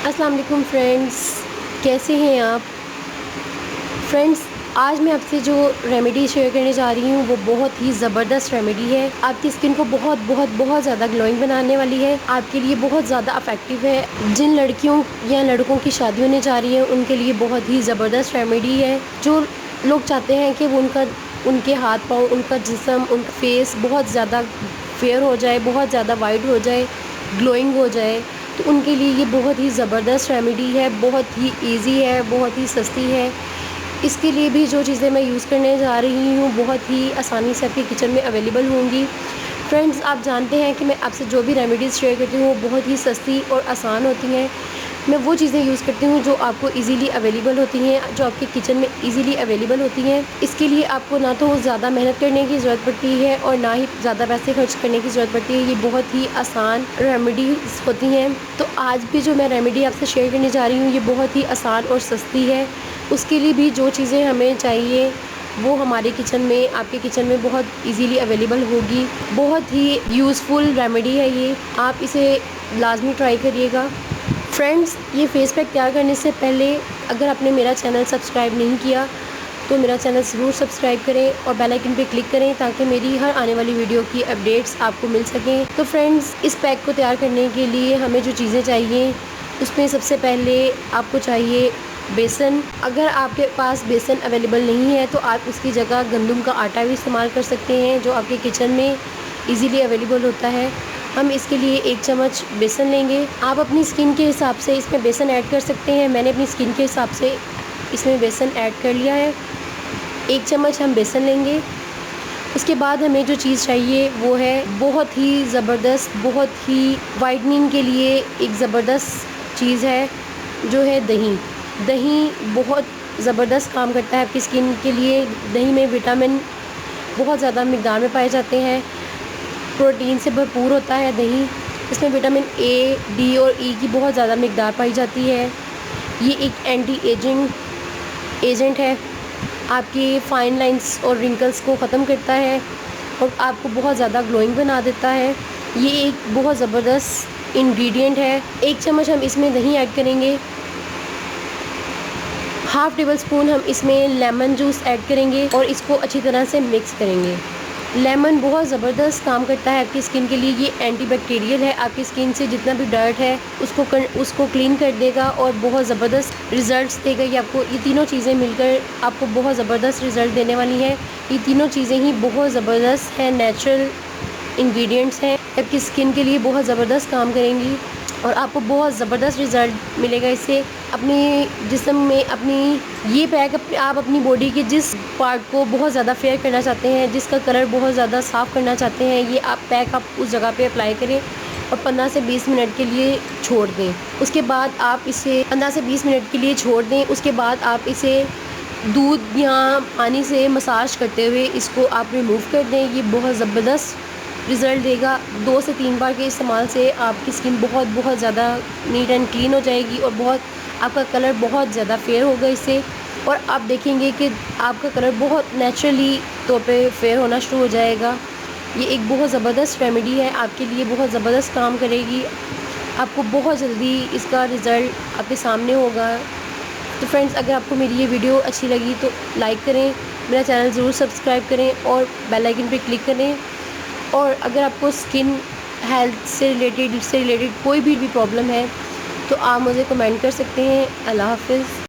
अस्सलाम वालेकुम फ्रेंड्स, कैसे हैं आप फ्रेंड्स। आज मैं आपसे जो रेमेडी शेयर करने जा रही हूँ वो बहुत ही ज़बरदस्त रेमेडी है। आपकी स्किन को बहुत बहुत बहुत ज़्यादा ग्लोइंग बनाने वाली है। आपके लिए बहुत ज़्यादा इफेक्टिव है। जिन लड़कियों या लड़कों की शादी होने जा रही है उनके लिए बहुत ही ज़बरदस्त रेमेडी है। जो लोग चाहते हैं कि वो उनके हाथ पाँव, उनका जिस्म, उनका फेस बहुत ज़्यादा फेयर हो जाए, बहुत ज़्यादा वाइट हो जाए, ग्लोइंग हो जाए, तो उनके लिए ये बहुत ही ज़बरदस्त रेमेडी है। बहुत ही इजी है, बहुत ही सस्ती है। इसके लिए भी जो चीज़ें मैं यूज़ करने जा रही हूँ बहुत ही आसानी से आपके किचन में अवेलेबल होंगी। फ्रेंड्स, आप जानते हैं कि मैं आपसे जो भी रेमेडीज़ शेयर करती हूँ वो बहुत ही सस्ती और आसान होती हैं। मैं वो चीज़ें यूज़ करती हूँ जो आपको इजीली अवेलेबल होती हैं, जो आपके किचन में इजीली अवेलेबल होती हैं। इसके लिए आपको ना तो ज़्यादा मेहनत करने की ज़रूरत पड़ती है और ना ही ज़्यादा पैसे खर्च करने की ज़रूरत पड़ती है। ये बहुत ही आसान रेमेडीज़ होती हैं। तो आज भी जो मैं रेमेडी आपसे शेयर करने जा रही हूँ ये बहुत ही आसान और सस्ती है। उसके लिए भी जो चीज़ें हमें चाहिए वो हमारे किचन में, आपके किचन में बहुत इजीली अवेलेबल होगी। बहुत ही यूज़फुल रेमेडी है ये, आप इसे लाजमी ट्राई करिएगा। फ्रेंड्स, ये फेस पैक तैयार करने से पहले अगर आपने मेरा चैनल सब्सक्राइब नहीं किया तो मेरा चैनल ज़रूर सब्सक्राइब करें और बेल आइकन पे क्लिक करें ताकि मेरी हर आने वाली वीडियो की अपडेट्स आपको मिल सकें। तो फ्रेंड्स, इस पैक को तैयार करने के लिए हमें जो चीज़ें चाहिए उसमें सबसे पहले आपको चाहिए बेसन। अगर आपके पास बेसन अवेलेबल नहीं है तो आप उसकी जगह गंदम का आटा भी इस्तेमाल कर सकते हैं जो आपके किचन में इजीली अवेलेबल होता है। हम इसके लिए 1 चम्मच बेसन लेंगे। आप अपनी स्किन के हिसाब से इसमें बेसन ऐड कर सकते हैं। मैंने अपनी स्किन के हिसाब से इसमें बेसन ऐड कर लिया है। 1 चम्मच हम बेसन लेंगे। उसके बाद हमें जो चीज़ चाहिए वो है बहुत ही ज़बरदस्त, बहुत ही वाइटनिंग के लिए एक ज़बरदस्त चीज़ है जो है दही। दही बहुत ज़बरदस्त काम करता है आपकी स्किन के लिए। दही में विटामिन बहुत ज़्यादा मिक़दार में पाए जाते हैं। प्रोटीन से भरपूर होता है दही। इसमें विटामिन ए, डी और ई की बहुत ज़्यादा मिक़दार पाई जाती है। ये एक एंटी एजिंग एजेंट है, आपकी फाइन लाइंस और रिंकल्स को ख़त्म करता है और आपको बहुत ज़्यादा ग्लोइंग बना देता है। ये एक बहुत ज़बरदस्त इंग्रेडिएंट है। 1 चम्मच हम इसमें दही ऐड करेंगे। हाफ़ टेबल स्पून हम इसमें लेमन जूस ऐड करेंगे और इसको अच्छी तरह से मिक्स करेंगे। लेमन बहुत ज़बरदस्त काम करता है आपकी स्किन के लिए। ये एंटीबैक्टीरियल है, आपकी स्किन से जितना भी डर्ट है उसको क्लीन कर देगा और बहुत ज़बरदस्त रिज़ल्ट्स देगा। ये आपको ये तीनों चीज़ें मिलकर आपको बहुत ज़बरदस्त रिज़ल्ट देने वाली हैं। ये तीनों चीज़ें ही बहुत ज़बरदस्त हैं, नेचुरल इंग्रेडिएंट्स हैं, आपकी स्किन के लिए बहुत ज़बरदस्त काम करेंगी और आपको बहुत ज़बरदस्त रिज़ल्ट मिलेगा इससे। अपने जिस्म में ये पैक आप अपनी बॉडी के जिस पार्ट को बहुत ज़्यादा फेयर करना चाहते हैं, जिसका कलर बहुत ज़्यादा साफ़ करना चाहते हैं, ये आप पैक आप उस जगह पे अप्लाई करें और 15 से 20 मिनट के लिए छोड़ दें। उसके बाद आप इसे 15 से 20 मिनट के लिए छोड़ दें। उसके बाद आप इसे दूध या पानी से मसाज करते हुए इसको आप रिमूव कर दें। ये बहुत ज़बरदस्त रिज़ल्ट देगा। 2 से 3 बार के इस्तेमाल से आपकी स्किन बहुत ज़्यादा नीट एंड क्लीन हो जाएगी और आपका कलर बहुत ज़्यादा फेयर होगा इससे। और आप देखेंगे कि आपका कलर बहुत नेचुरली तौर पे फेयर होना शुरू हो जाएगा। ये एक बहुत ज़बरदस्त रेमेडी है, आपके लिए बहुत ज़बरदस्त काम करेगी। आपको बहुत जल्दी इसका रिज़ल्ट आपके सामने होगा। तो फ्रेंड्स, अगर आपको मेरी ये वीडियो अच्छी लगी तो लाइक करें, मेरा चैनल ज़रूर सब्सक्राइब करें और बेल आइकन पे क्लिक करें। और अगर आपको स्किन हेल्थ से रिलेटेड कोई भी प्रॉब्लम है तो आप मुझे कमेंट कर सकते हैं। अल्लाह हाफ़िज़।